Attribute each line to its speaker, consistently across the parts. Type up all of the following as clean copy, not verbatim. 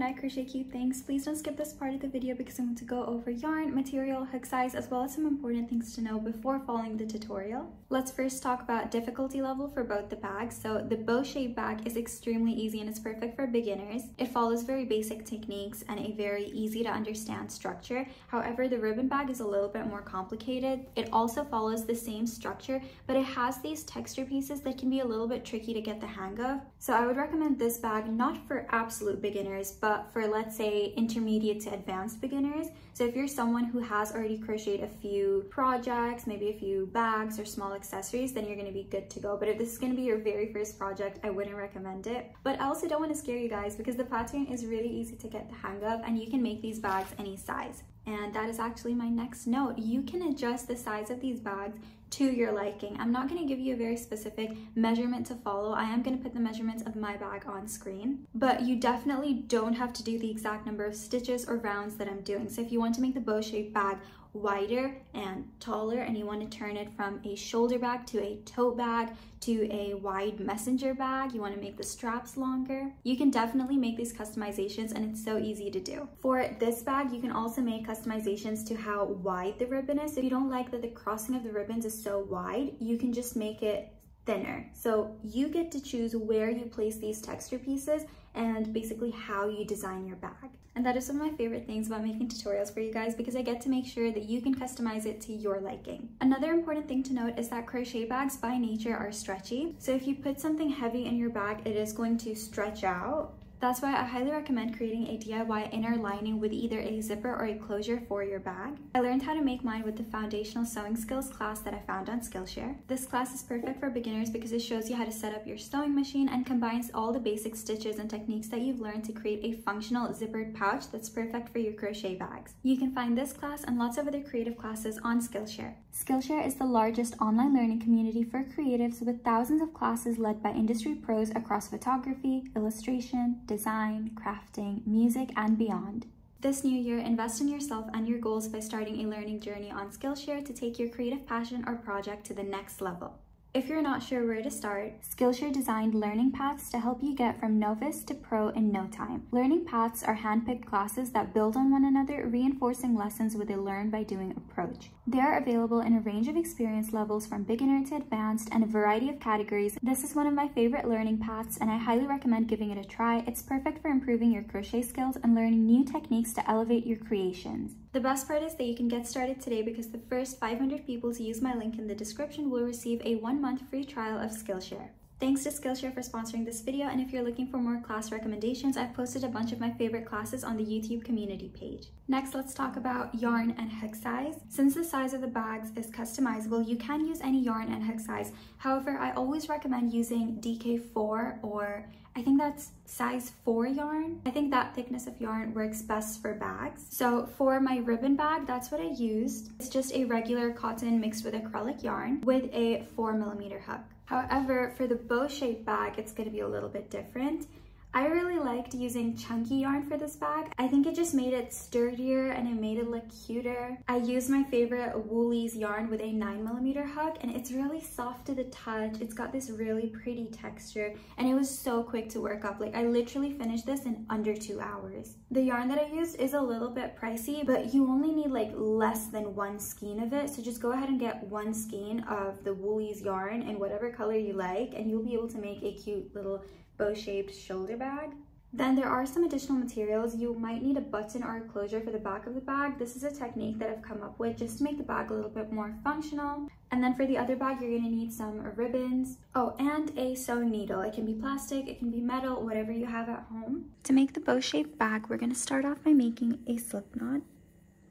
Speaker 1: when I crochet cute things, please don't skip this part of the video because I'm going to go over yarn, material, hook size, as well as some important things to know before following the tutorial. Let's first talk about difficulty level for both the bags. So the bow shape bag is extremely easy and it's perfect for beginners. It follows very basic techniques and a very easy to understand structure. However, the ribbon bag is a little bit more complicated. It also follows the same structure, but it has these texture pieces that can be a little bit tricky to get the hang of. So I would recommend this bag not for absolute beginners, but for, let's say, intermediate to advanced beginners. So if you're someone who has already crocheted a few projects, maybe a few bags or small accessories, then you're going to be good to go. But if this is going to be your very first project, I wouldn't recommend it. But I also don't want to scare you guys because the pattern is really easy to get the hang of and you can make these bags any size. And that is actually my next note. You can adjust the size of these bags to your liking. I'm not going to give you a very specific measurement to follow. I am going to put the measurements of my bag on screen, but you definitely don't have to do the exact number of stitches or rounds that I'm doing. So if you want to make the bow shape bag wider and taller and you want to turn it from a shoulder bag to a tote bag to a wide messenger bag, you want to make the straps longer, you can definitely make these customizations and it's so easy to do. For this bag, you can also make customizations to how wide the ribbon is. If you don't like that the crossing of the ribbons is so wide, you can just make it thinner. So you get to choose where you place these texture pieces and basically how you design your bag. And that is some of my favorite things about making tutorials for you guys because I get to make sure that you can customize it to your liking. Another important thing to note is that crochet bags by nature are stretchy. So if you put something heavy in your bag, it is going to stretch out. That's why I highly recommend creating a DIY inner lining with either a zipper or a closure for your bag. I learned how to make mine with the foundational sewing skills class that I found on Skillshare. This class is perfect for beginners because it shows you how to set up your sewing machine and combines all the basic stitches and techniques that you've learned to create a functional zippered pouch that's perfect for your crochet bags. You can find this class and lots of other creative classes on Skillshare. Skillshare is the largest online learning community for creatives with thousands of classes led by industry pros across photography, illustration, design, crafting, music, and beyond. This new year, invest in yourself and your goals by starting a learning journey on Skillshare to take your creative passion or project to the next level. If you're not sure where to start, Skillshare designed learning paths to help you get from novice to pro in no time. Learning paths are handpicked classes that build on one another, reinforcing lessons with a learn by doing approach. They are available in a range of experience levels from beginner to advanced and a variety of categories. This is one of my favorite learning paths and I highly recommend giving it a try. It's perfect for improving your crochet skills and learning new techniques to elevate your creations. The best part is that you can get started today because the first 500 people to use my link in the description will receive a 1-month free trial of Skillshare. Thanks to Skillshare for sponsoring this video, and if you're looking for more class recommendations, I've posted a bunch of my favorite classes on the YouTube community page. Next, let's talk about yarn and hook size. Since the size of the bags is customizable, you can use any yarn and hook size. However, I always recommend using DK4 or I think that's size 4 yarn. I think that thickness of yarn works best for bags. So for my ribbon bag, that's what I used. It's just a regular cotton mixed with acrylic yarn with a 4mm hook. However, for the bow shape bag, it's going to be a little bit different. I really liked using chunky yarn for this bag. I think it just made it sturdier and it made it look cuter. I used my favorite Woolies yarn with a 9mm hook and it's really soft to the touch. It's got this really pretty texture and it was so quick to work up. Like I literally finished this in under 2 hours. The yarn that I used is a little bit pricey, but you only need like less than 1 skein of it. So just go ahead and get 1 skein of the Woolies yarn in whatever color you like and you'll be able to make a cute little bow-shaped shoulder bag. Then there are some additional materials. You might need a button or a closure for the back of the bag. This is a technique that I've come up with just to make the bag a little bit more functional. And then for the other bag, you're going to need some ribbons. Oh, and a sewing needle. It can be plastic, it can be metal, whatever you have at home. To make the bow-shaped bag, we're going to start off by making a slip knot.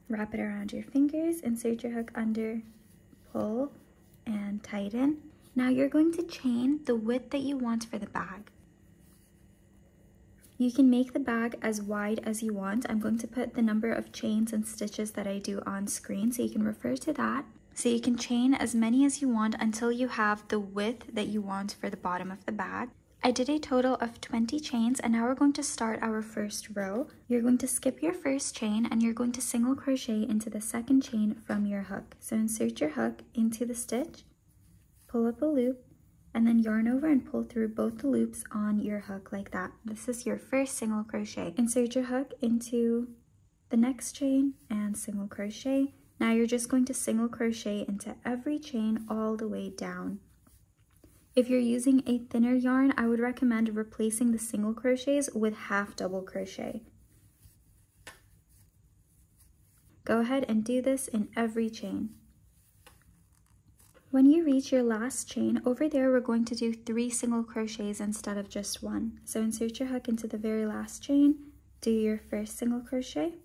Speaker 1: Wrap it around your fingers, insert your hook under, pull, and tighten. Now you're going to chain the width that you want for the bag. You can make the bag as wide as you want. I'm going to put the number of chains and stitches that I do on screen so you can refer to that. So you can chain as many as you want until you have the width that you want for the bottom of the bag. I did a total of 20 chains and now we're going to start our first row. You're going to skip your first chain and you're going to single crochet into the second chain from your hook. So insert your hook into the stitch, pull up a loop, and then yarn over and pull through both the loops on your hook like that. This is your first single crochet. Insert your hook into the next chain and single crochet. Now you're just going to single crochet into every chain all the way down. If you're using a thinner yarn, I would recommend replacing the single crochets with half double crochet. Go ahead and do this in every chain. When you reach your last chain, over there we're going to do 3 single crochets instead of just 1. So insert your hook into the very last chain, do your first single crochet,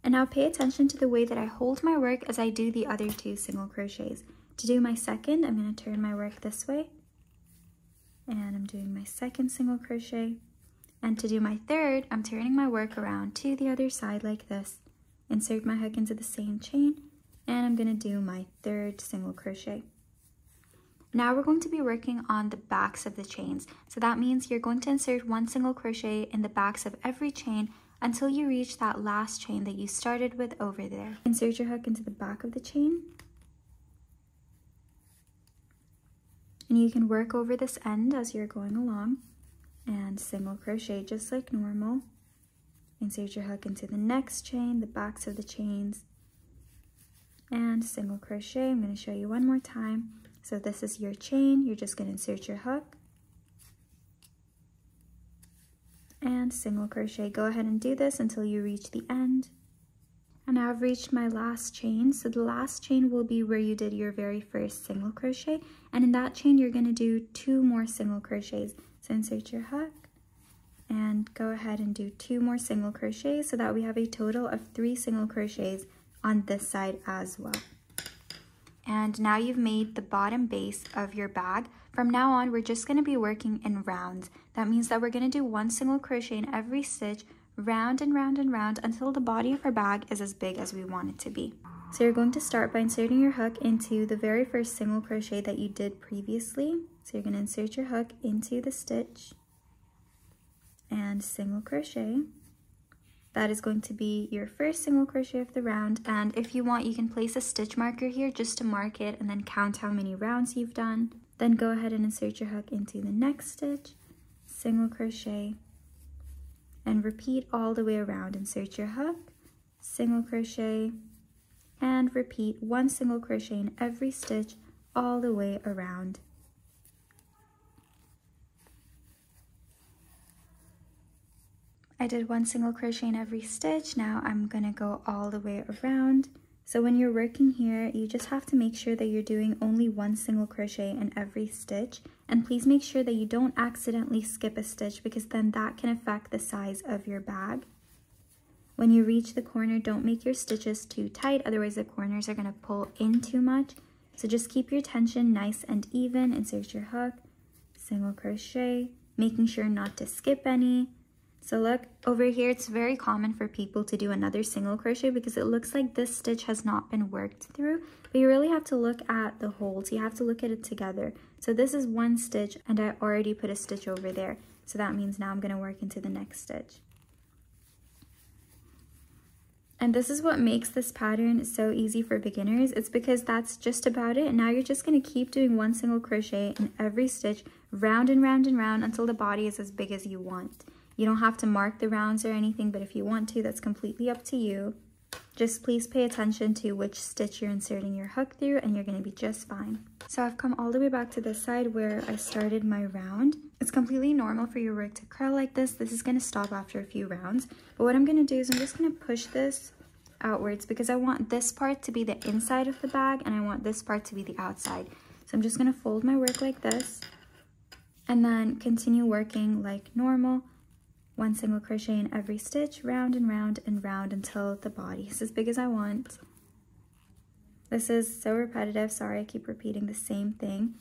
Speaker 1: and now pay attention to the way that I hold my work as I do the other 2 single crochets. To do my second, I'm going to turn my work this way, and I'm doing my second single crochet. And to do my third, I'm turning my work around to the other side like this. Insert my hook into the same chain, and I'm going to do my third single crochet. Now we're going to be working on the backs of the chains. So that means you're going to insert 1 single crochet in the backs of every chain until you reach that last chain that you started with over there. Insert your hook into the back of the chain. And you can work over this end as you're going along and single crochet just like normal. Insert your hook into the next chain, the backs of the chains, and single crochet. I'm going to show you one more time. So this is your chain, you're just going to insert your hook and single crochet. Go ahead and do this until you reach the end. And now I've reached my last chain. So the last chain will be where you did your very first single crochet, and in that chain you're going to do 2 more single crochets. So insert your hook and go ahead and do 2 more single crochets so that we have a total of 3 single crochets on this side as well. And now you've made the bottom base of your bag. From now on, we're just going to be working in rounds. That means that we're going to do 1 single crochet in every stitch, round and round and round, until the body of our bag is as big as we want it to be. So you're going to start by inserting your hook into the very first single crochet that you did previously. So you're going to insert your hook into the stitch and single crochet. That is going to be your first single crochet of the round, and if you want, you can place a stitch marker here just to mark it and then count how many rounds you've done. Then go ahead and insert your hook into the next stitch, single crochet, and repeat all the way around. Insert your hook, single crochet, and repeat 1 single crochet in every stitch all the way around. I did 1 single crochet in every stitch. Now I'm gonna go all the way around. So when you're working here, you just have to make sure that you're doing only 1 single crochet in every stitch, and please make sure that you don't accidentally skip a stitch, because then that can affect the size of your bag. When you reach the corner, don't make your stitches too tight, otherwise the corners are gonna pull in too much. So just keep your tension nice and even. Insert your hook, single crochet, making sure not to skip any. So look, over here it's very common for people to do another single crochet because it looks like this stitch has not been worked through, but you really have to look at the holes. You have to look at it together. So this is 1 stitch and I already put a stitch over there. So that means now I'm going to work into the next stitch. And this is what makes this pattern so easy for beginners. It's because that's just about it. Now you're just going to keep doing 1 single crochet in every stitch, round and round and round, until the body is as big as you want. You don't have to mark the rounds or anything, but if you want to, that's completely up to you. Just please pay attention to which stitch you're inserting your hook through and you're going to be just fine. So I've come all the way back to this side where I started my round. It's completely normal for your work to curl like this. This is going to stop after a few rounds. But what I'm going to do is I'm just going to push this outwards because I want this part to be the inside of the bag and I want this part to be the outside. So I'm just going to fold my work like this and then continue working like normal. 1 single crochet in every stitch, round and round and round until the body is as big as I want. This is so repetitive, sorry I keep repeating the same thing.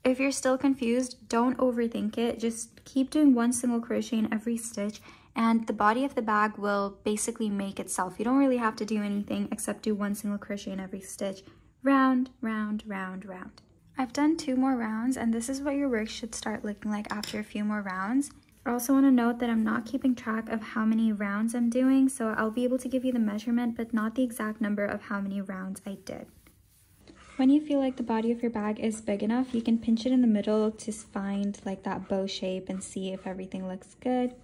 Speaker 1: If you're still confused, don't overthink it. Just keep doing 1 single crochet in every stitch and the body of the bag will basically make itself. You don't really have to do anything except do 1 single crochet in every stitch. Round, round, round, round. I've done 2 more rounds and this is what your work should start looking like after a few more rounds. I also want to note that I'm not keeping track of how many rounds I'm doing, so I'll be able to give you the measurement but not the exact number of how many rounds I did. When you feel like the body of your bag is big enough, you can pinch it in the middle to find like that bow shape and see if everything looks good.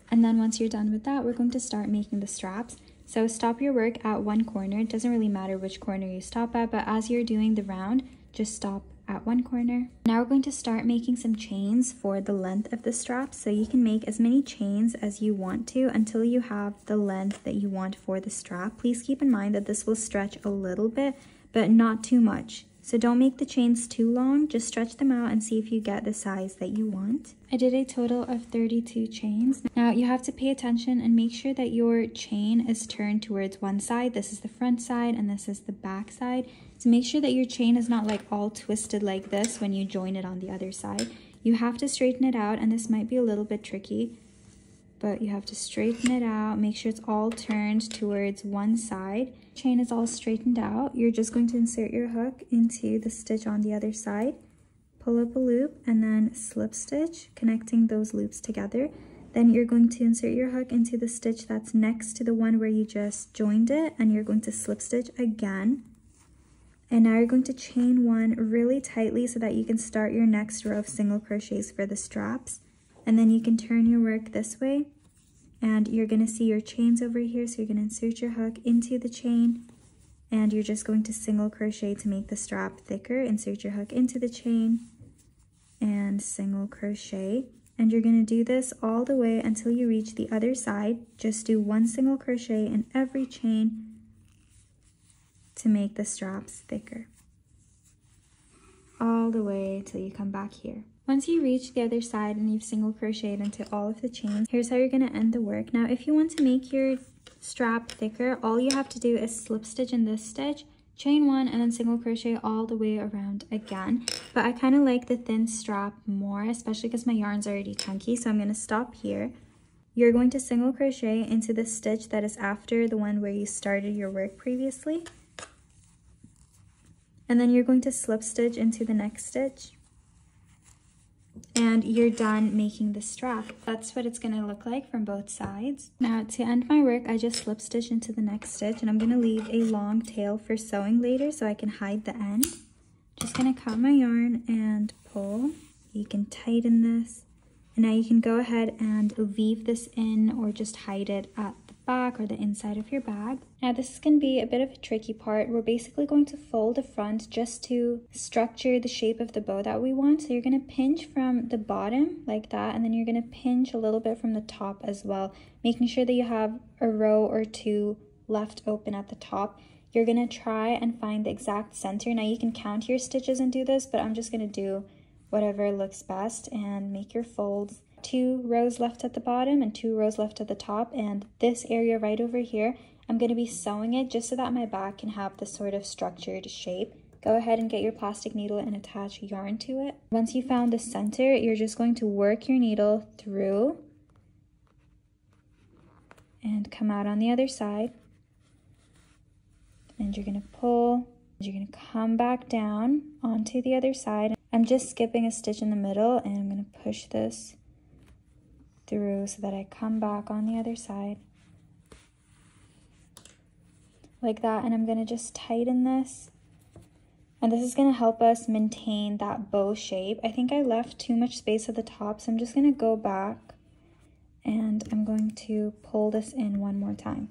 Speaker 1: And then once you're done with that, we're going to start making the straps. So stop your work at one corner. It doesn't really matter which corner you stop at, but as you're doing the round, just stop at one corner. Now we're going to start making some chains for the length of the straps. So you can make as many chains as you want to until you have the length that you want for the strap. Please keep in mind that this will stretch a little bit, but not too much. So don't make the chains too long, just stretch them out and see if you get the size that you want. I did a total of 32 chains. Now you have to pay attention and make sure that your chain is turned towards one side. This is the front side and this is the back side. So make sure that your chain is not like all twisted like this when you join it on the other side. You have to straighten it out, and this might be a little bit tricky, but you have to straighten it out. Make sure it's all turned towards one side. Chain is all straightened out. You're just going to insert your hook into the stitch on the other side, pull up a loop, and then slip stitch, connecting those loops together. Then you're going to insert your hook into the stitch that's next to the one where you just joined it, and you're going to slip stitch again. And now you're going to chain one really tightly so that you can start your next row of single crochets for the straps. And then you can turn your work this way, and you're going to see your chains over here. So you're going to insert your hook into the chain, and you're just going to single crochet to make the strap thicker. Insert your hook into the chain and single crochet. And you're going to do this all the way until you reach the other side. Just do one single crochet in every chain to make the straps thicker, all the way till you come back here. Once you reach the other side and you've single crocheted into all of the chains, here's how you're going to end the work. Now if you want to make your strap thicker, all you have to do is slip stitch in this stitch, chain one, and then single crochet all the way around again. But I kind of like the thin strap more, especially because my yarn's already chunky, so I'm going to stop here. You're going to single crochet into the stitch that is after the one where you started your work previously. And then you're going to slip stitch into the next stitch. And you're done making the strap. That's what it's going to look like from both sides. Now to end my work, I just slip stitch into the next stitch, and I'm going to leave a long tail for sewing later so I can hide the end. Just going to cut my yarn and pull. You can tighten this. And now you can go ahead and weave this in or just hide it at the back or the inside of your bag. Now this is going to be a bit of a tricky part. We're basically going to fold the front just to structure the shape of the bow that we want. So you're going to pinch from the bottom like that, and then you're going to pinch a little bit from the top as well, making sure that you have a row or two left open at the top. You're going to try and find the exact center. Now you can count your stitches and do this, but I'm just going to do whatever looks best and make your folds. 2 rows left at the bottom and 2 rows left at the top, and this area right over here, I'm going to be sewing it just so that my bag can have this sort of structured shape. Go ahead and get your plastic needle and attach yarn to it. Once you found the center, you're just going to work your needle through and come out on the other side, and you're going to pull. You're going to come back down onto the other side. I'm just skipping a stitch in the middle, and I'm going to push this through so that I come back on the other side like that. And I'm going to just tighten this, and this is going to help us maintain that bow shape. I think I left too much space at the top, so I'm just going to go back and I'm going to pull this in one more time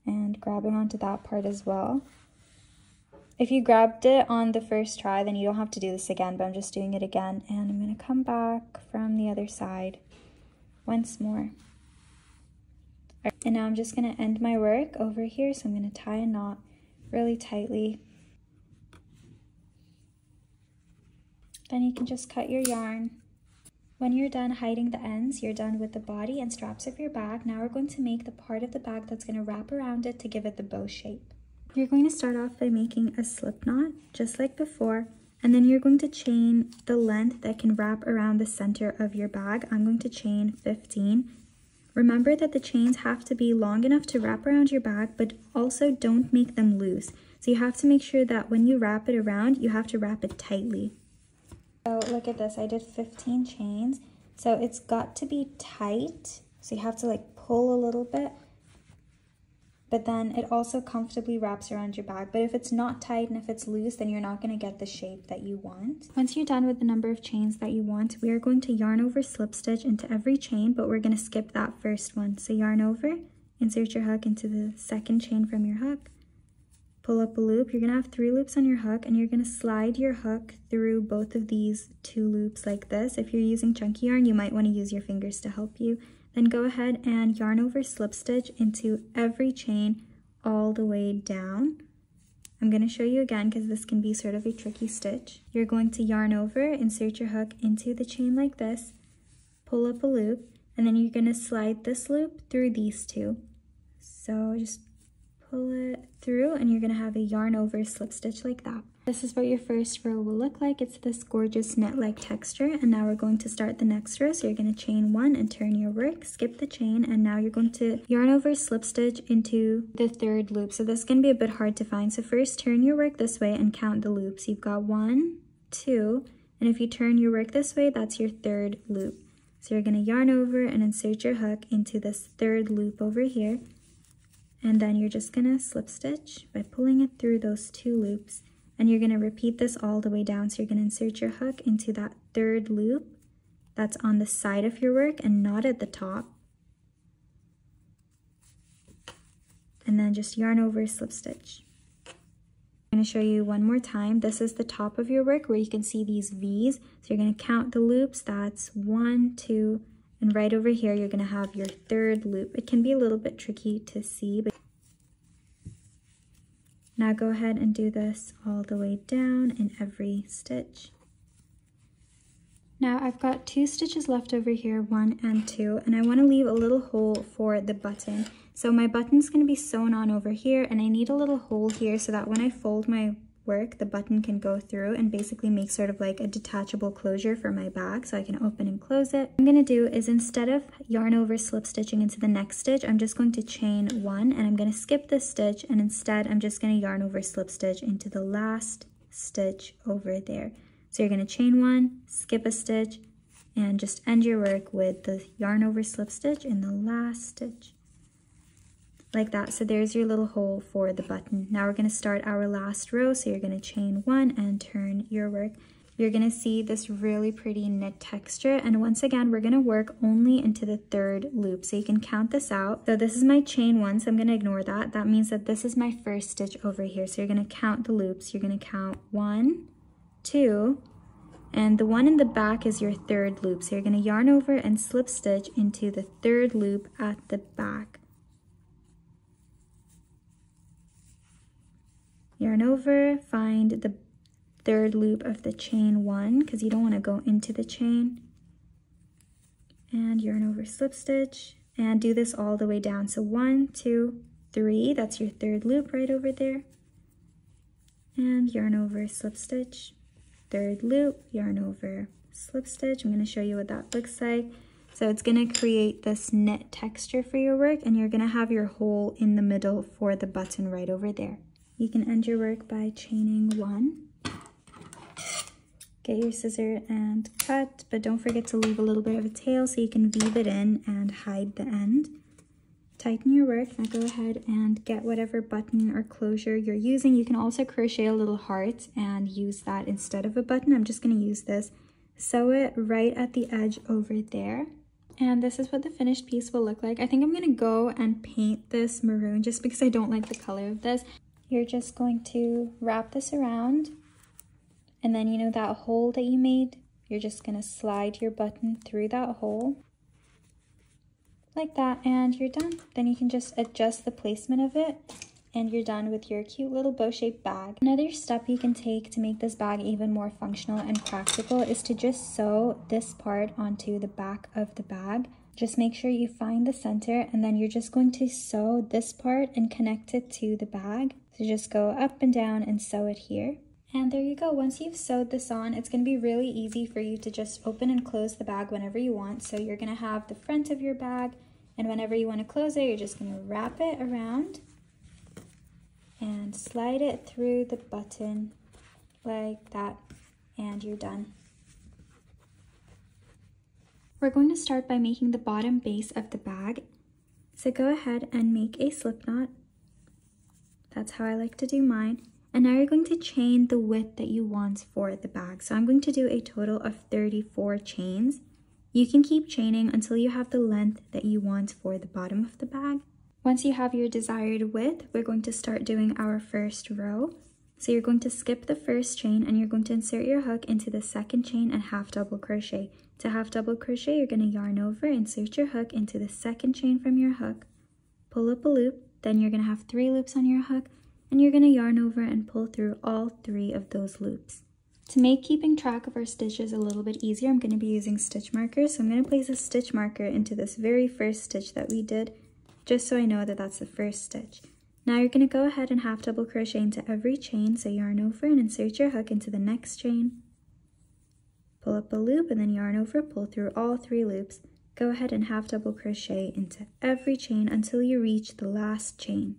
Speaker 1: and grabbing onto that part as well. If you grabbed it on the first try, then you don't have to do this again, but I'm just doing it again. And I'm going to come back from the other side once more. And now I'm just going to end my work over here. So I'm going to tie a knot really tightly. Then you can just cut your yarn. When you're done hiding the ends, you're done with the body and straps of your bag. Now we're going to make the part of the bag that's going to wrap around it to give it the bow shape. You're going to start off by making a slip knot, just like before, and then you're going to chain the length that can wrap around the center of your bag. I'm going to chain 15. Remember that the chains have to be long enough to wrap around your bag, but also don't make them loose. So you have to make sure that when you wrap it around, you have to wrap it tightly. So look at this, I did 15 chains. So it's got to be tight. So you have to like pull a little bit. but then it also comfortably wraps around your bag. But if it's not tight and if it's loose, then you're not going to get the shape that you want. Once you're done with the number of chains that you want, we are going to yarn over slip stitch into every chain, but we're going to skip that first one. So yarn over, insert your hook into the second chain from your hook, pull up a loop. You're going to have 3 loops on your hook, and you're going to slide your hook through both of these 2 loops like this. If you're using chunky yarn, you might want to use your fingers to help you. Then go ahead and yarn over slip stitch into every chain all the way down. I'm going to show you again because this can be sort of a tricky stitch. You're going to yarn over, insert your hook into the chain like this, pull up a loop, and then you're going to slide this loop through these 2. So just pull it through and you're going to have a yarn over slip stitch like that. This is what your first row will look like. It's this gorgeous net-like texture, and now we're going to start the next row. So you're going to chain 1 and turn your work, skip the chain, and now you're going to yarn over slip stitch into the 3rd loop. So this is going to be a bit hard to find. So first turn your work this way and count the loops. You've got 1, 2, and if you turn your work this way, that's your 3rd loop. So you're going to yarn over and insert your hook into this 3rd loop over here, and then you're just going to slip stitch by pulling it through those 2 loops. And you're going to repeat this all the way down. So you're going to insert your hook into that 3rd loop that's on the side of your work and not at the top. And then just yarn over, slip stitch. I'm going to show you one more time. This is the top of your work where you can see these V's. So you're going to count the loops. That's 1, 2, and right over here you're going to have your 3rd loop. It can be a little bit tricky to see, but now go ahead and do this all the way down in every stitch. Now I've got 2 stitches left over here, 1 and 2, and I want to leave a little hole for the button. So my button's going to be sewn on over here, and I need a little hole here so that when I fold my work, the button can go through and basically make sort of like a detachable closure for my bag so I can open and close it. What I'm going to do is, instead of yarn over slip stitching into the next stitch, I'm just going to chain 1, and I'm going to skip this stitch, and instead I'm just going to yarn over slip stitch into the last stitch over there. So you're going to chain 1, skip a stitch, and just end your work with the yarn over slip stitch in the last stitch. Like that. So there's your little hole for the button. Now we're going to start our last row. So you're going to chain 1 and turn your work. You're going to see this really pretty knit texture, and once again we're going to work only into the 3rd loop, so you can count this out. So this is my chain 1, so I'm going to ignore that. That means that this is my first stitch over here. So you're going to count the loops. You're going to count 1, 2, and the one in the back is your 3rd loop. So you're going to yarn over and slip stitch into the 3rd loop at the back. Yarn over, find the 3rd loop of the chain 1 because you don't want to go into the chain, and yarn over, slip stitch, and do this all the way down. So 1, 2, 3, that's your 3rd loop right over there, and yarn over, slip stitch, 3rd loop, yarn over, slip stitch. I'm going to show you what that looks like. So it's going to create this knit texture for your work, and you're going to have your hole in the middle for the button right over there. You can end your work by chaining 1. Get your scissor and cut, but don't forget to leave a little bit of a tail so you can weave it in and hide the end. Tighten your work. Now go ahead and get whatever button or closure you're using. You can also crochet a little heart and use that instead of a button. I'm just going to use this. Sew it right at the edge over there. And this is what the finished piece will look like. I think I'm going to go and paint this maroon just because I don't like the color of this. You're just going to wrap this around, and then you know that hole that you made, you're just going to slide your button through that hole like that, and you're done. Then you can just adjust the placement of it, and you're done with your cute little bow-shaped bag. Another step you can take to make this bag even more functional and practical is to just sew this part onto the back of the bag. Just make sure you find the center, and then you're just going to sew this part and connect it to the bag. So just go up and down and sew it here. And there you go. Once you've sewed this on, it's going to be really easy for you to just open and close the bag whenever you want. So you're going to have the front of your bag, and whenever you want to close it, you're just going to wrap it around and slide it through the button like that, and you're done. We're going to start by making the bottom base of the bag. So go ahead and make a slip knot That's how I like to do mine. And now you're going to chain the width that you want for the bag. So I'm going to do a total of 34 chains. You can keep chaining until you have the length that you want for the bottom of the bag. Once you have your desired width, we're going to start doing our first row. So you're going to skip the first chain and you're going to insert your hook into the second chain and half double crochet. To half double crochet, you're going to yarn over, insert your hook into the second chain from your hook, pull up a loop, then you're going to have 3 loops on your hook, and you're going to yarn over and pull through all 3 of those loops. To make keeping track of our stitches a little bit easier, I'm going to be using stitch markers. So I'm going to place a stitch marker into this very first stitch that we did, just so I know that that's the first stitch. Now you're going to go ahead and half double crochet into every chain, so yarn over and insert your hook into the next chain, pull up a loop, and then yarn over, pull through all 3 loops. Go ahead and half double crochet into every chain until you reach the last chain.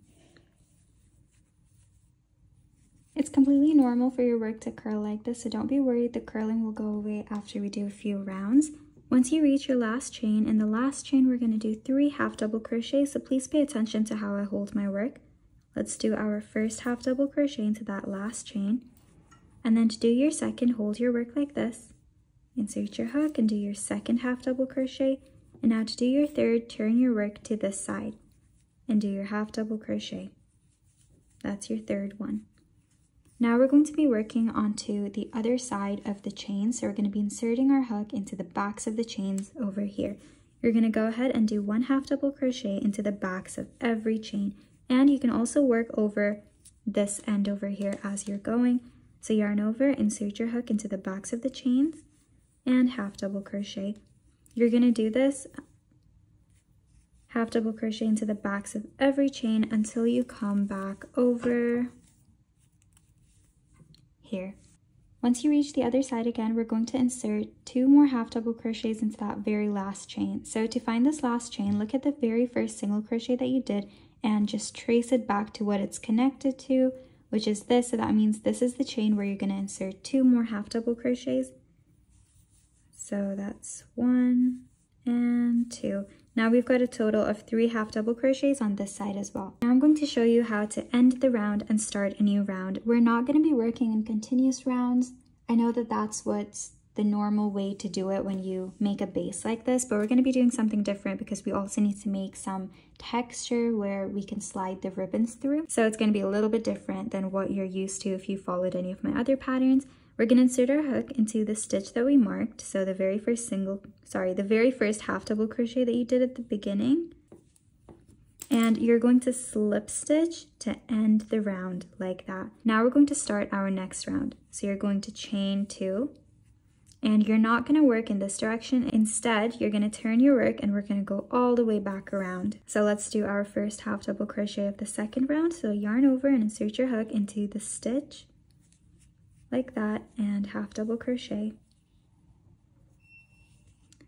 Speaker 1: It's completely normal for your work to curl like this, so don't be worried, the curling will go away after we do a few rounds. Once you reach your last chain, in the last chain we're going to do 3 half double crochets, so please pay attention to how I hold my work. Let's do our first half double crochet into that last chain, and then to do your second, hold your work like this, insert your hook and do your second half double crochet, and now to do your third, turn your work to this side and do your half double crochet. That's your third one. Now we're going to be working onto the other side of the chain, so we're going to be inserting our hook into the backs of the chains over here. You're going to go ahead and do 1 half double crochet into the backs of every chain, and you can also work over this end over here as you're going. So yarn over, insert your hook into the backs of the chains, and half double crochet. You're going to do this half double crochet into the backs of every chain until you come back over here. Once you reach the other side again, we're going to insert 2 more half double crochets into that very last chain. So to find this last chain, look at the very first single crochet that you did and just trace it back to what it's connected to, which is this. So that means this is the chain where you're going to insert 2 more half double crochets. So that's 1 and 2. Now we've got a total of 3 half double crochets on this side as well. Now I'm going to show you how to end the round and start a new round. We're not going to be working in continuous rounds. I know that that's what's the normal way to do it when you make a base like this, but we're going to be doing something different because we also need to make some texture where we can slide the ribbons through. So it's going to be a little bit different than what you're used to if you followed any of my other patterns. We're going to insert our hook into the stitch that we marked, so the very first half double crochet that you did at the beginning, and you're going to slip stitch to end the round like that. Now we're going to start our next round. So you're going to chain 2, and you're not going to work in this direction. Instead, you're going to turn your work and we're going to go all the way back around. So let's do our first half double crochet of the second round. So yarn over and insert your hook into the stitch like that and half double crochet.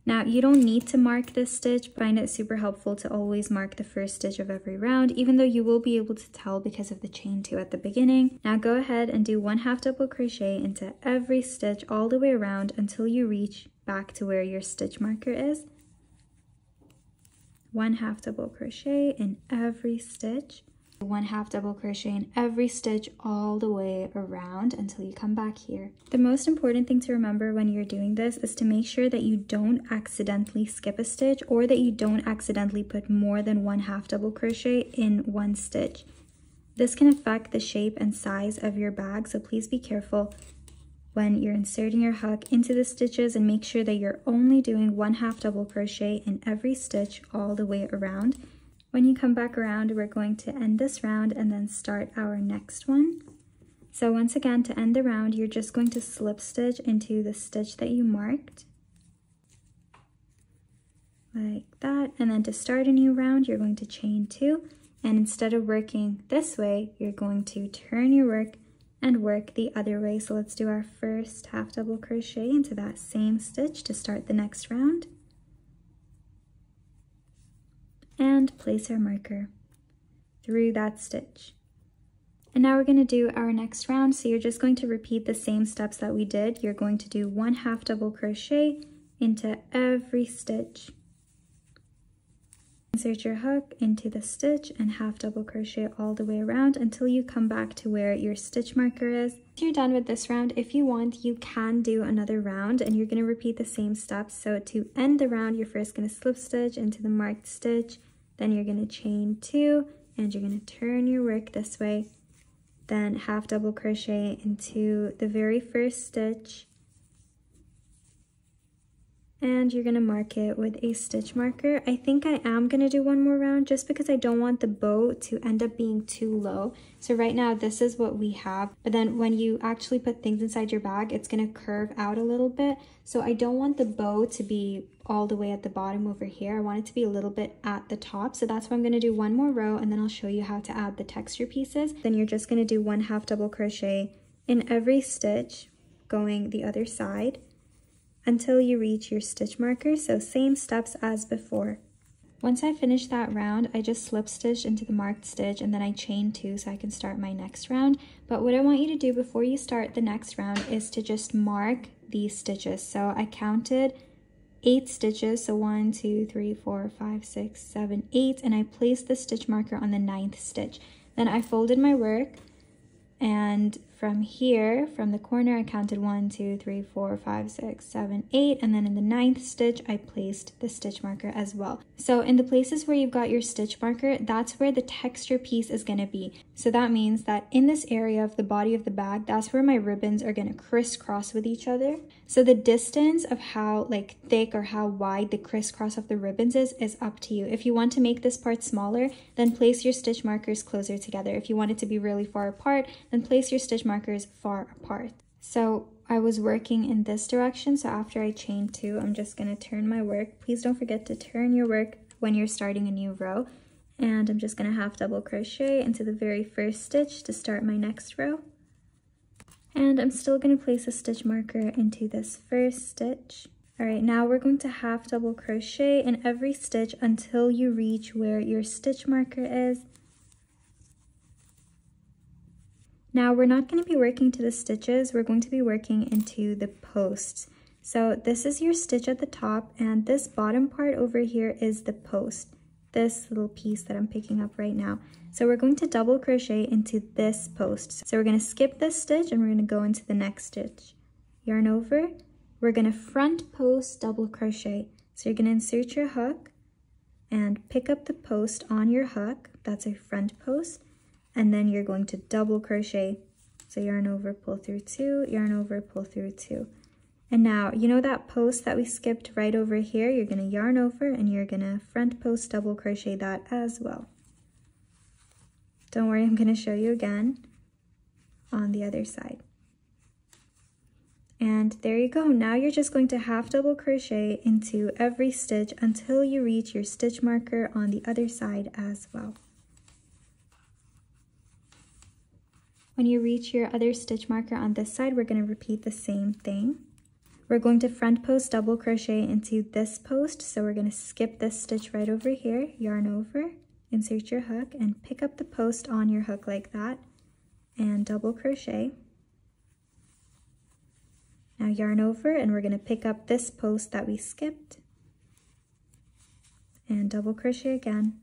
Speaker 1: Now you don't need to mark this stitch. I find it super helpful to always mark the first stitch of every round, even though you will be able to tell because of the chain 2 at the beginning. Now go ahead and do 1 half double crochet into every stitch all the way around until you reach back to where your stitch marker is. 1 half double crochet in every stitch. 1 half double crochet in every stitch all the way around until you come back here. The most important thing to remember when you're doing this is to make sure that you don't accidentally skip a stitch or that you don't accidentally put more than 1 half double crochet in one stitch. This can affect the shape and size of your bag, so please be careful when you're inserting your hook into the stitches and make sure that you're only doing 1 half double crochet in every stitch all the way around. When you come back around, we're going to end this round and then start our next one. So once again, to end the round, you're just going to slip stitch into the stitch that you marked, like that. And then to start a new round, you're going to chain 2. And instead of working this way, you're going to turn your work and work the other way. So let's do our first half double crochet into that same stitch to start the next round. And place our marker through that stitch. And now we're going to do our next round. So you're just going to repeat the same steps that we did. You're going to do 1 half double crochet into every stitch. Insert your hook into the stitch and half double crochet all the way around until you come back to where your stitch marker is. Once you're done with this round, if you want, you can do another round and you're going to repeat the same steps. So to end the round, you're first going to slip stitch into the marked stitch, then you're going to chain 2 and you're going to turn your work this way, then half double crochet into the very first stitch, and you're going to mark it with a stitch marker. I think I am going to do one more round just because I don't want the bow to end up being too low. So right now this is what we have, but then when you actually put things inside your bag, it's going to curve out a little bit. So I don't want the bow to be all the way at the bottom over here. I want it to be a little bit at the top. So that's why I'm going to do one more row and then I'll show you how to add the texture pieces. Then you're just going to do 1 half double crochet in every stitch going the other side until you reach your stitch marker. So same steps as before. Once I finish that round, I just slip stitch into the marked stitch and then I chain 2 so I can start my next round. But what I want you to do before you start the next round is to just mark these stitches. So I counted 8 stitches, so 1, 2, 3, 4, 5, 6, 7, 8, and I placed the stitch marker on the 9th stitch. Then I folded my work, and from here, from the corner, I counted 1, 2, 3, 4, 5, 6, 7, 8, and then in the 9th stitch, I placed the stitch marker as well. So in the places where you've got your stitch marker, that's where the texture piece is going to be. So that means that in this area of the body of the bag, that's where my ribbons are going to crisscross with each other. So the distance of how thick or how wide the crisscross of the ribbons is up to you. If you want to make this part smaller, then place your stitch markers closer together. If you want it to be really far apart, then place your stitch markers far apart. So I was working in this direction, so after I chain 2, I'm just going to turn my work. Please don't forget to turn your work when you're starting a new row. And I'm just going to half double crochet into the very first stitch to start my next row. And I'm still going to place a stitch marker into this first stitch. Alright, now we're going to half double crochet in every stitch until you reach where your stitch marker is. Now we're not going to be working to the stitches, we're going to be working into the posts. So this is your stitch at the top, and this bottom part over here is the post, this little piece that I'm picking up right now. So we're going to double crochet into this post. So we're going to skip this stitch and we're going to go into the next stitch. Yarn over, we're going to front post double crochet. So you're going to insert your hook and pick up the post on your hook, that's a front post, and then you're going to double crochet. So yarn over, pull through 2, yarn over, pull through 2. And now, you know that post that we skipped right over here? You're going to yarn over and you're going to front post double crochet that as well. Don't worry, I'm going to show you again on the other side. And there you go. Now you're just going to half double crochet into every stitch until you reach your stitch marker on the other side as well. When you reach your other stitch marker on this side, we're going to repeat the same thing. We're going to front post double crochet into this post, so we're going to skip this stitch right over here, yarn over, insert your hook, and pick up the post on your hook like that, and double crochet. Now yarn over, and we're going to pick up this post that we skipped, and double crochet again.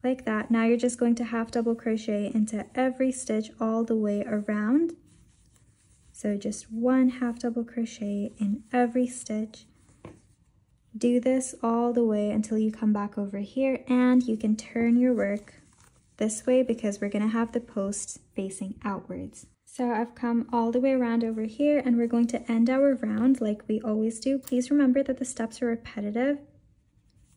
Speaker 1: Like that. Now you're just going to half double crochet into every stitch all the way around. So just 1 half double crochet in every stitch. Do this all the way until you come back over here, and you can turn your work this way because we're going to have the posts facing outwards. So I've come all the way around over here, and we're going to end our round like we always do. Please remember that the steps are repetitive.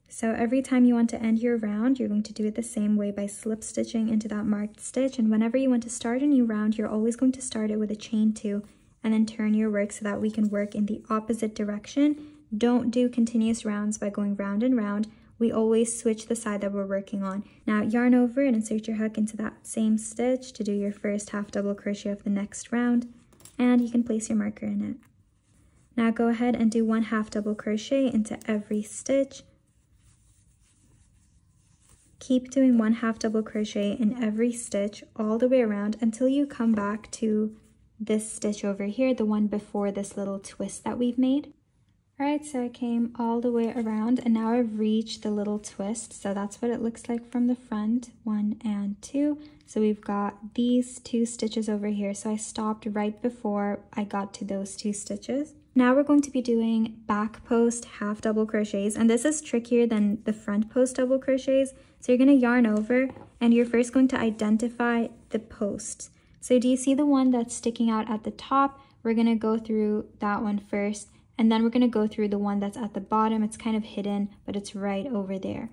Speaker 1: So every time you want to end your round, you're going to do it the same way by slip stitching into that marked stitch. And whenever you want to start a new round, you're always going to start it with a chain 2 and then turn your work so that we can work in the opposite direction. Don't do continuous rounds by going round and round. We always switch the side that we're working on. Now yarn over and insert your hook into that same stitch to do your first half double crochet of the next round, and you can place your marker in it. Now go ahead and do 1 half double crochet into every stitch. Keep doing 1 half double crochet in every stitch all the way around until you come back to this stitch over here, the one before this little twist that we've made. Alright, so I came all the way around and now I've reached the little twist. So that's what it looks like from the front, 1 and 2. So we've got these 2 stitches over here. So I stopped right before I got to those 2 stitches. Now we're going to be doing back post half double crochets, and this is trickier than the front post double crochets. So you're going to yarn over and you're first going to identify the posts. So do you see the one that's sticking out at the top? We're going to go through that one first. And then we're going to go through the one that's at the bottom. It's kind of hidden, but it's right over there.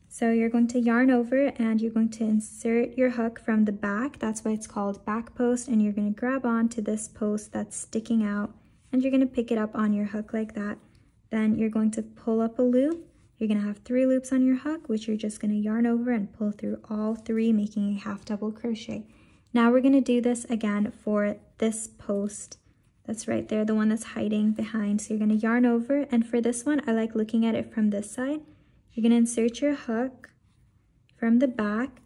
Speaker 1: So you're going to yarn over and you're going to insert your hook from the back. That's why it's called back post. And you're going to grab onto this post that's sticking out and you're going to pick it up on your hook like that. Then you're going to pull up a loop. You're going to have 3 loops on your hook, which you're just going to yarn over and pull through all 3, making a half double crochet. Now we're going to do this again for this post. That's right there, the one that's hiding behind. So you're going to yarn over, and for this one, I like looking at it from this side. You're going to insert your hook from the back,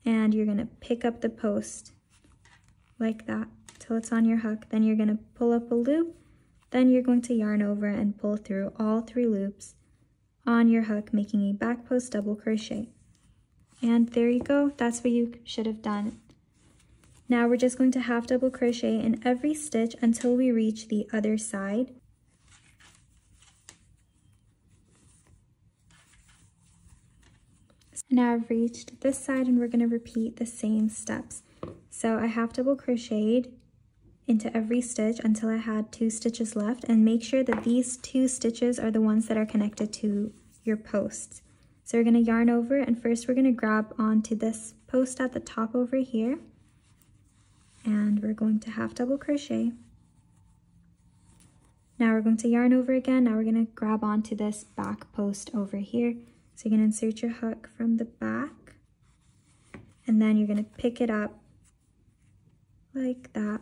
Speaker 1: and you're going to pick up the post like that till it's on your hook. Then you're going to pull up a loop. Then you're going to yarn over and pull through all 3 loops on your hook, making a back post double crochet. And there you go. That's what you should have done. Now we're just going to half double crochet in every stitch until we reach the other side. Now I've reached this side and we're going to repeat the same steps. So I half double crocheted into every stitch until I had 2 stitches left, and make sure that these 2 stitches are the ones that are connected to your posts. So we're going to yarn over, and first we're going to grab onto this post at the top over here. And we're going to half double crochet. Now we're going to yarn over again. Now we're going to grab onto this back post over here. So you're going to insert your hook from the back, and then you're going to pick it up like that.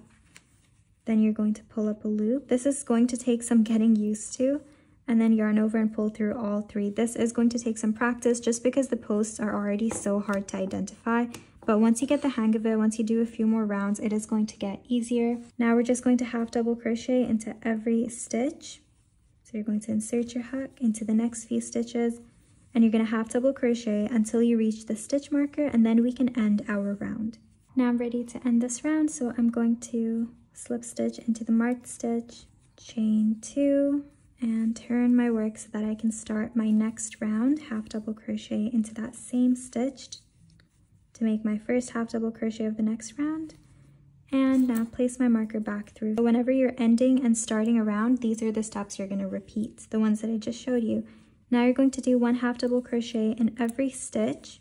Speaker 1: Then you're going to pull up a loop. This is going to take some getting used to, and then yarn over and pull through all 3. This is going to take some practice just because the posts are already so hard to identify. But once you get the hang of it, once you do a few more rounds, it is going to get easier. Now we're just going to half double crochet into every stitch. So you're going to insert your hook into the next few stitches, and you're going to half double crochet until you reach the stitch marker, and then we can end our round. Now I'm ready to end this round, so I'm going to slip stitch into the marked stitch, chain 2, and turn my work so that I can start my next round, half double crochet into that same stitch to make my first half double crochet of the next round. And now place my marker back through. So whenever you're ending and starting a round, these are the steps you're going to repeat, the ones that I just showed you. Now you're going to do 1 half double crochet in every stitch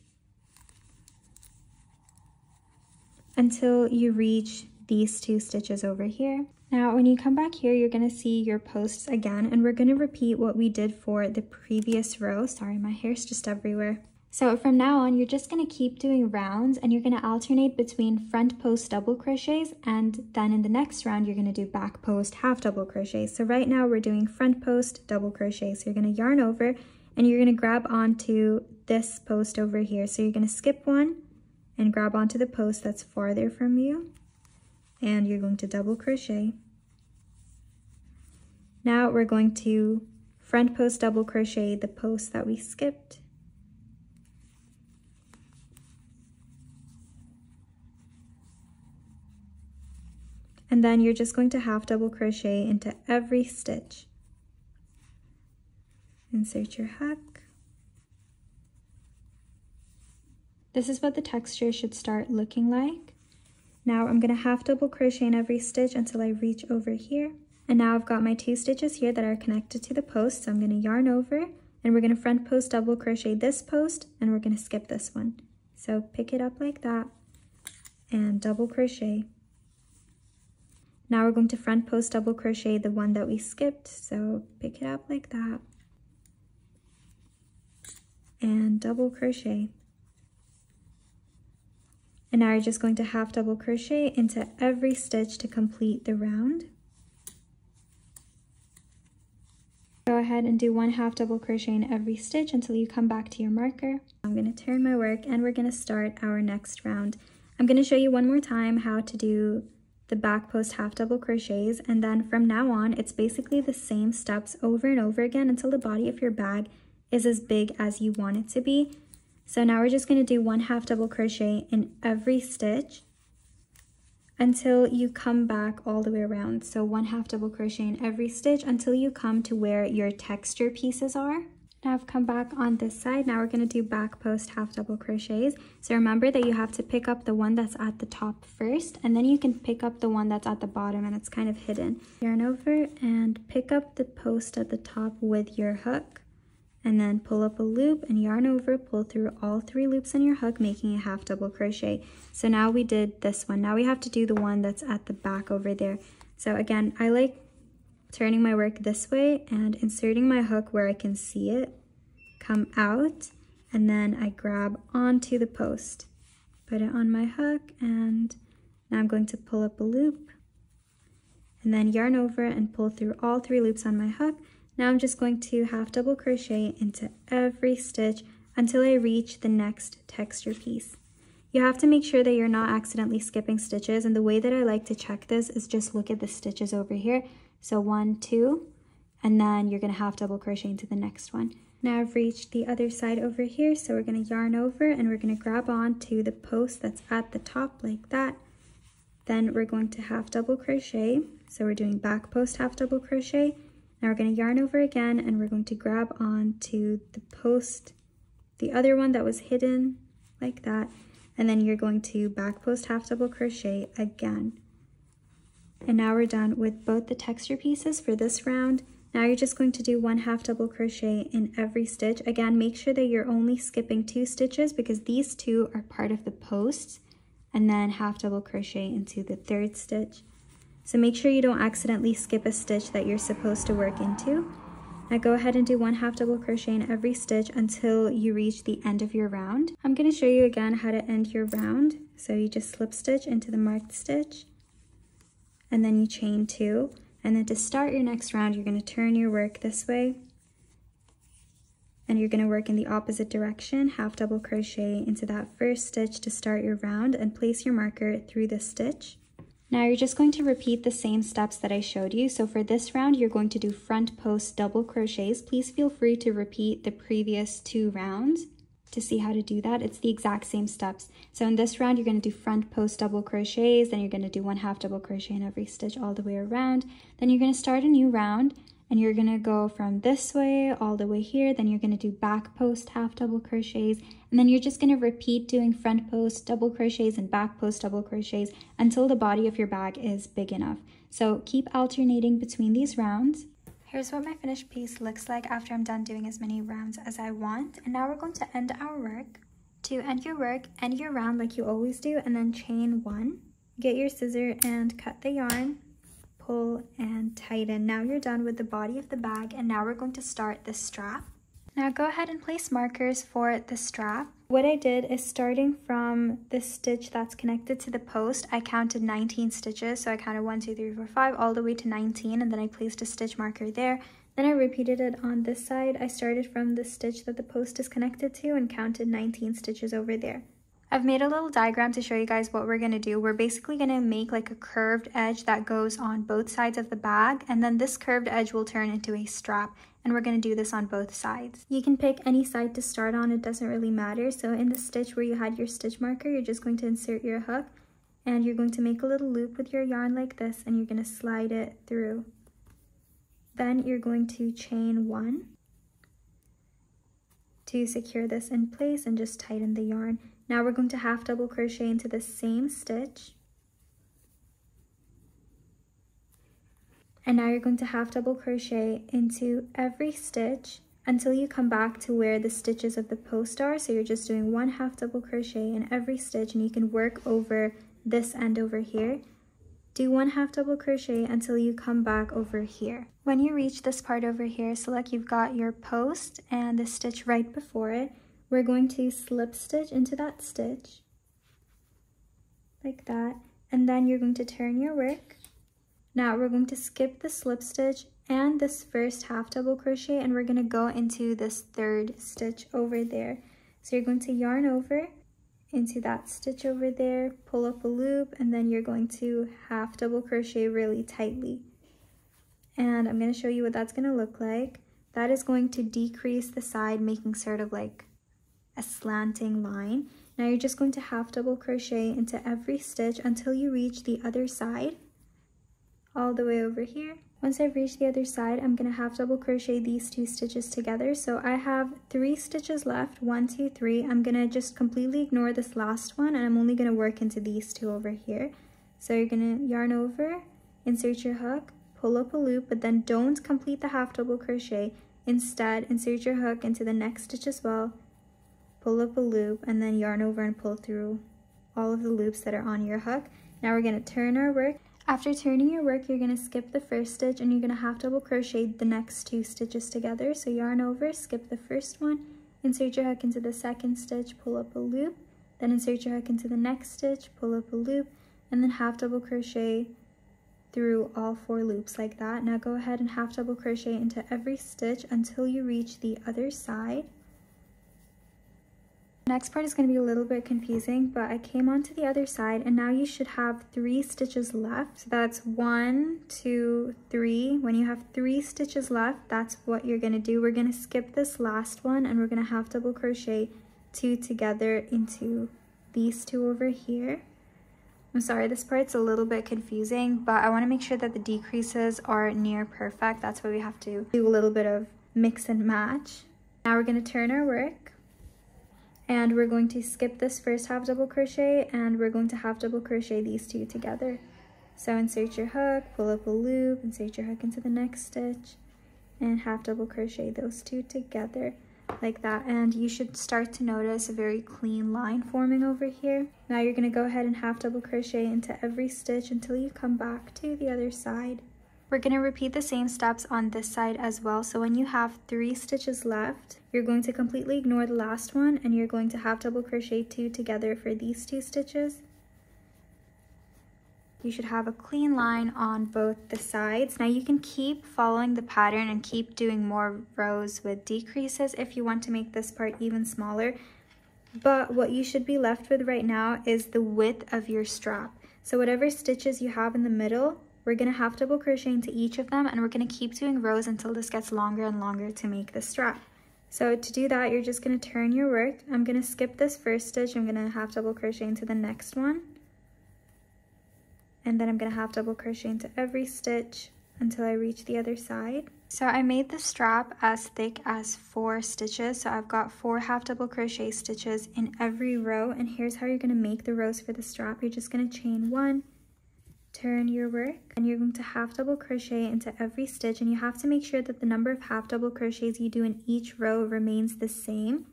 Speaker 1: until you reach these 2 stitches over here. Now when you come back here, you're going to see your posts again, and we're going to repeat what we did for the previous row. Sorry, my hair's just everywhere. So from now on, you're just going to keep doing rounds, and you're going to alternate between front post double crochets, and then in the next round, you're going to do back post half double crochets. So right now we're doing front post double crochet. So you're going to yarn over and you're going to grab onto this post over here. So you're going to skip one and grab onto the post that's farther from you, and you're going to double crochet. Now we're going to front post double crochet the post that we skipped. And then you're just going to half double crochet into every stitch. Insert your hook. This is what the texture should start looking like. Now I'm going to half double crochet in every stitch until I reach over here. And now I've got my 2 stitches here that are connected to the post. So I'm going to yarn over, and we're going to front post double crochet this post, and we're going to skip this one. So pick it up like that and double crochet. Now we're going to front post double crochet the one that we skipped, so pick it up like that and double crochet. And now you're just going to half double crochet into every stitch to complete the round. Go ahead and do 1 half double crochet in every stitch until you come back to your marker. I'm going to turn my work and we're going to start our next round. I'm going to show you one more time how to do the back post half double crochets, and then from now on it's basically the same steps over and over again until the body of your bag is as big as you want it to be. So now we're just going to do 1 half double crochet in every stitch until you come back all the way around. So 1 half double crochet in every stitch until you come to where your texture pieces are. Now I've come back on this side. Now we're going to do back post half double crochets. So remember that you have to pick up the one that's at the top first, and then you can pick up the one that's at the bottom and it's kind of hidden. Yarn over and pick up the post at the top with your hook, and then pull up a loop and yarn over, pull through all 3 loops in your hook, making a half double crochet. So now we did this one. Now we have to do the one that's at the back over there. So again, I like turning my work this way and inserting my hook where I can see it come out, and then I grab onto the post, put it on my hook, and now I'm going to pull up a loop and then yarn over and pull through all 3 loops on my hook. Now I'm just going to half double crochet into every stitch until I reach the next texture piece. You have to make sure that you're not accidentally skipping stitches, and the way that I like to check this is just look at the stitches over here. So 1, 2, and then you're going to half double crochet into the next one. Now I've reached the other side over here, so we're going to yarn over and we're going to grab on to the post that's at the top like that. Then we're going to half double crochet. So we're doing back post half double crochet. Now we're going to yarn over again and we're going to grab on to the post, the other one that was hidden like that. And then you're going to back post half double crochet again. And now we're done with both the texture pieces for this round. Now you're just going to do 1 half double crochet in every stitch. Again, make sure that you're only skipping 2 stitches because these 2 are part of the posts, and then half double crochet into the 3rd stitch. So make sure you don't accidentally skip a stitch that you're supposed to work into. Now go ahead and do 1 half double crochet in every stitch until you reach the end of your round. I'm going to show you again how to end your round. So you just slip stitch into the marked stitch, and then you chain 2. And then to start your next round, you're going to turn your work this way, and you're going to work in the opposite direction, half double crochet into that first stitch to start your round, and place your marker through the stitch. Now you're just going to repeat the same steps that I showed you. So for this round, you're going to do front post double crochets. Please feel free to repeat the previous 2 rounds to see how to do that. It's the exact same steps. So in this round, you're going to do front post double crochets, then you're going to do 1 half double crochet in every stitch all the way around. Then you're going to start a new round, and you're going to go from this way all the way here. Then you're going to do back post half double crochets, and then you're just going to repeat doing front post double crochets and back post double crochets until the body of your bag is big enough. So keep alternating between these rounds. Here's what my finished piece looks like after I'm done doing as many rounds as I want. And now we're going to end our work. To end your work, end your round like you always do, and then chain 1. Get your scissor and cut the yarn, pull and tighten. Now you're done with the body of the bag, and now we're going to start the strap. Now go ahead and place markers for the strap. What I did is, starting from the stitch that's connected to the post, I counted 19 stitches. So I counted 1, 2, 3, 4, 5 all the way to 19, and then I placed a stitch marker there. Then I repeated it on this side. I started from the stitch that the post is connected to and counted 19 stitches over there. I've made a little diagram to show you guys what we're going to do. We're basically going to make like a curved edge that goes on both sides of the bag, and then this curved edge will turn into a strap, and we're going to do this on both sides. You can pick any side to start on, it doesn't really matter. So in the stitch where you had your stitch marker, you're just going to insert your hook, and you're going to make a little loop with your yarn like this, and you're going to slide it through. Then you're going to chain 1 to secure this in place and just tighten the yarn. Now we're going to half double crochet into the same stitch, and now you're going to half double crochet into every stitch until you come back to where the stitches of the post are. So you're just doing 1 half double crochet in every stitch, and you can work over this end over here. Do 1 half double crochet until you come back over here. When you reach this part over here, so like you've got your post and the stitch right before it, we're going to slip stitch into that stitch like that, and then you're going to turn your work. Now we're going to skip the slip stitch and this first half double crochet, and we're going to go into this 3rd stitch over there. So you're going to yarn over into that stitch over there, pull up a loop, and then you're going to half double crochet really tightly. And I'm going to show you what that's going to look like. That is going to decrease the side, making sort of like a slanting line. Now you're just going to half double crochet into every stitch until you reach the other side, all the way over here. Once I've reached the other side, I'm going to half double crochet these 2 stitches together. So I have 3 stitches left, 1, 2, 3. I'm going to just completely ignore this last one, and I'm only going to work into these 2 over here. So you're going to yarn over, insert your hook, pull up a loop, but then don't complete the half double crochet. Instead, insert your hook into the next stitch as well, pull up a loop, and then yarn over and pull through all of the loops that are on your hook. Now we're going to turn our work. After turning your work, you're going to skip the first stitch and you're going to half double crochet the next 2 stitches together. So yarn over, skip the first one, insert your hook into the second stitch, pull up a loop, then insert your hook into the next stitch, pull up a loop, and then half double crochet through all 4 loops like that. Now go ahead and half double crochet into every stitch until you reach the other side. The next part is going to be a little bit confusing, but I came onto the other side and now you should have 3 stitches left. So that's 1, 2, 3. When you have 3 stitches left, that's what you're going to do. We're going to skip this last one and we're going to half double crochet 2 together into these 2 over here. I'm sorry, this part's a little bit confusing, but I want to make sure that the decreases are near perfect. That's why we have to do a little bit of mix and match. Now we're going to turn our work. And we're going to skip this first half double crochet and we're going to half double crochet these 2 together. So insert your hook, pull up a loop, insert your hook into the next stitch, and half double crochet those 2 together like that. And you should start to notice a very clean line forming over here. Now you're going to go ahead and half double crochet into every stitch until you come back to the other side. We're going to repeat the same steps on this side as well. So when you have 3 stitches left, you're going to completely ignore the last one and you're going to half double crochet 2 together for these 2 stitches. You should have a clean line on both the sides. Now you can keep following the pattern and keep doing more rows with decreases if you want to make this part even smaller. But what you should be left with right now is the width of your strap. So whatever stitches you have in the middle, we're going to half double crochet into each of them and we're going to keep doing rows until this gets longer and longer to make the strap. So to do that, you're just going to turn your work. I'm going to skip this first stitch. I'm going to half double crochet into the next one. And then I'm going to half double crochet into every stitch until I reach the other side. So I made the strap as thick as 4 stitches. So I've got 4 half double crochet stitches in every row. And here's how you're going to make the rows for the strap. You're just going to chain 1, turn your work, and you're going to half double crochet into every stitch, and you have to make sure that the number of half double crochets you do in each row remains the same.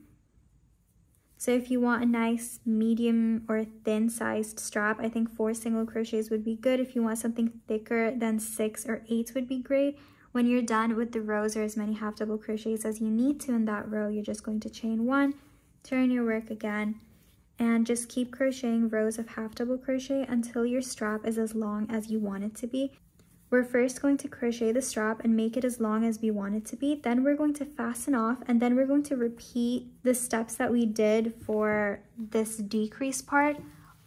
Speaker 1: So if you want a nice medium or thin sized strap, I think 4 single crochets would be good. If you want something thicker, then 6 or 8 would be great. When you're done with the rows or as many half double crochets as you need to in that row, you're just going to chain 1, turn your work again, and just keep crocheting rows of half double crochet until your strap is as long as you want it to be. We're first going to crochet the strap and make it as long as we want it to be. Then we're going to fasten off, and then we're going to repeat the steps that we did for this decrease part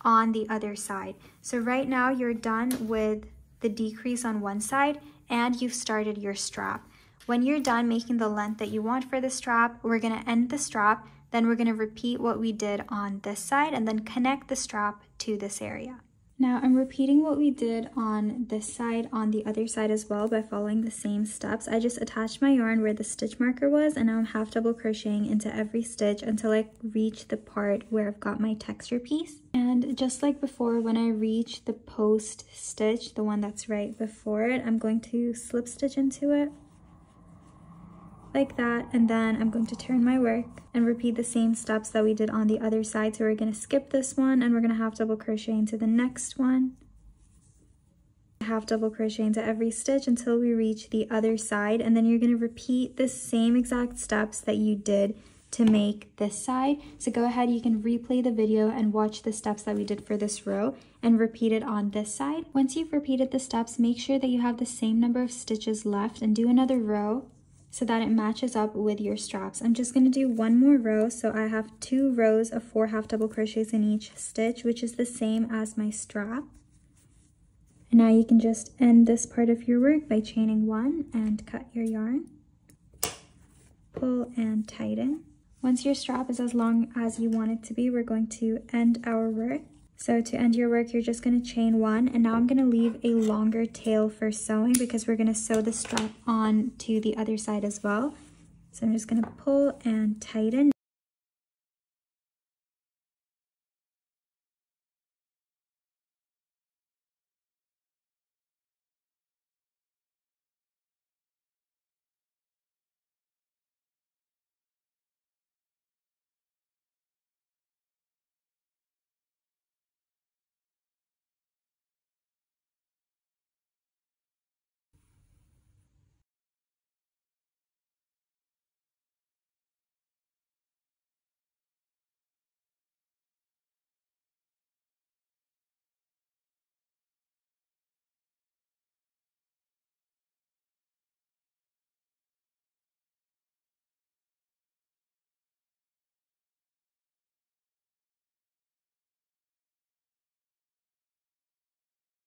Speaker 1: on the other side. So right now you're done with the decrease on one side and you've started your strap. When you're done making the length that you want for the strap, we're going to end the strap. Then we're going to repeat what we did on this side and then connect the strap to this area. Now I'm repeating what we did on this side on the other side as well by following the same steps. I just attached my yarn where the stitch marker was, and now I'm half double crocheting into every stitch until I reach the part where I've got my texture piece. And just like before, when I reach the post stitch, the one that's right before it, I'm going to slip stitch into it like that, and then I'm going to turn my work and repeat the same steps that we did on the other side. So we're going to skip this one and we're going to half double crochet into the next one, half double crochet into every stitch until we reach the other side, and then you're going to repeat the same exact steps that you did to make this side. So go ahead, you can replay the video and watch the steps that we did for this row and repeat it on this side. Once you've repeated the steps, make sure that you have the same number of stitches left and do another row so that it matches up with your straps. I'm just going to do one more row, so I have 2 rows of 4 half double crochets in each stitch, which is the same as my strap. And now you can just end this part of your work by chaining 1 and cut your yarn. Pull and tighten. Once your strap is as long as you want it to be, we're going to end our work. So to end your work, you're just going to chain 1, and now I'm going to leave a longer tail for sewing because we're going to sew the strap on to the other side as well. So I'm just going to pull and tighten.